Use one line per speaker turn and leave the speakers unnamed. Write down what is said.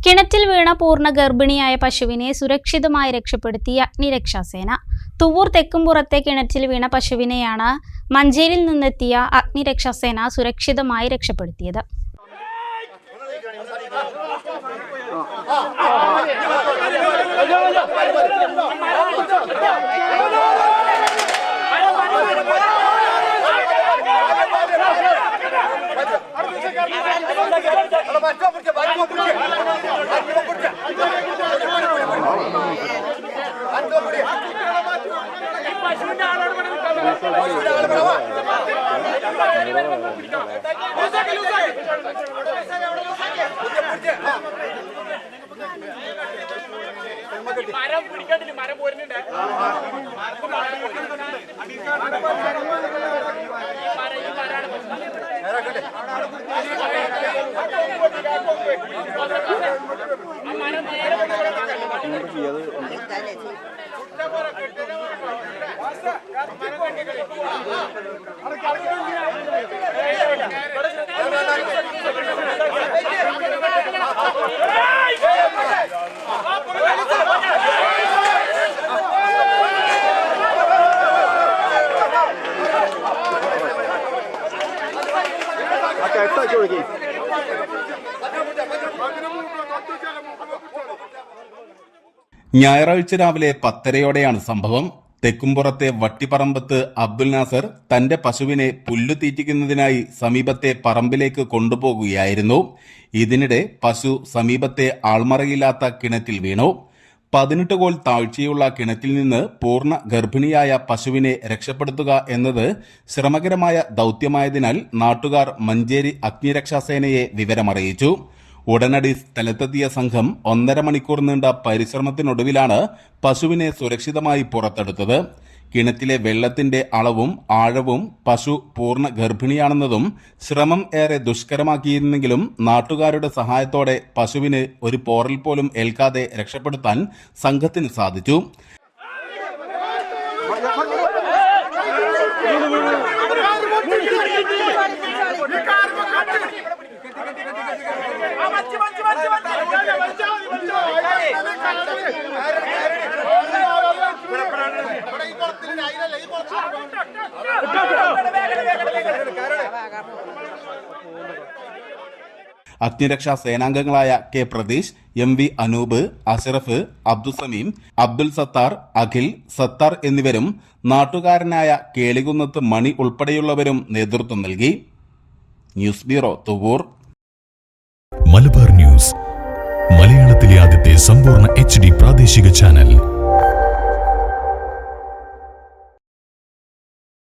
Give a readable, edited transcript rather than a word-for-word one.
കിണറ്റിൽ വീണ പൂർണ്ണ ഗർഭിണിയായ പശുവിനെ സുരക്ഷിതമായി രക്ഷപ്പെടുത്തിയ അഗ്നിരക്ഷാസേന. തുവൂർ തെക്കുംപുറത്തെ കിണറ്റിൽ വീണ പശുവിനെയാണ് മഞ്ചേരിയിൽ നിന്നെത്തിയ അഗ്നിരക്ഷാസേന സുരക്ഷിതമായി രക്ഷപ്പെടുത്തിയത്.
ഞായറാഴ്ച രാവിലെ 10:30 സംഭവം. തെക്കുംപുറത്തെ വട്ടിപ്പറമ്പത്ത് അബ്ദുൽ നാസർ തന്റെ പശുവിനെ പുല്ലു തീറ്റിക്കുന്നതിനായി സമീപത്തെ പറമ്പിലേക്ക് കൊണ്ടുപോകുകയായിരുന്നു. ഇതിനിടെ പശു സമീപത്തെ ആൾമറയില്ലാത്ത കിണറ്റിൽ വീണു. 18 കോൽ താഴ്ചയുള്ള കിണറ്റിൽ നിന്ന് പൂർണ്ണ ഗർഭിണിയായ പശുവിനെ രക്ഷപ്പെടുത്തുക എന്നത് ശ്രമകരമായ ദൗത്യമായതിനാൽ നാട്ടുകാർ മഞ്ചേരി അഗ്നിരക്ഷാസേനയെ വിവരമറിയിച്ചു. ഉടനടി സ്ഥലത്തെത്തിയ സംഘം 1.5 മണിക്കൂർ നീണ്ട പരിശ്രമത്തിനൊടുവിലാണ് പശുവിനെ സുരക്ഷിതമായി പുറത്തെടുത്തത്. കിണറ്റിലെ വെള്ളത്തിന്റെ അളവും ആഴവും പശു പൂർണ്ണ ഗർഭിണിയാണെന്നതും ശ്രമം ഏറെ ദുഷ്കരമാക്കിയിരുന്നെങ്കിലും നാട്ടുകാരുടെ സഹായത്തോടെ പശുവിന് ഒരു പോറൽ പോലും ഏൽക്കാതെ രക്ഷപ്പെടുത്താൻ സംഘത്തിന് സാധിച്ചു. അഗ്നിരക്ഷാ സേനാംഗങ്ങളായ കെ പ്രതീഷ്, MV അനൂപ്, അഷ്റഫ്, അബ്ദുസമീം, അബ്ദുൽ സത്താർ, അഖിൽ, സത്താർ എന്നിവരും നാട്ടുകാരനായ കേളികുന്നത്ത് മണി ഉൾപ്പെടെയുള്ളവരും നേതൃത്വം നൽകി. News bureau, Thuvur.
Malabar news, മലയാളത്തിലെ ആദ്യത്തെ സമ്പൂർണ്ണ HD പ്രാദേശിക ചാനൽ.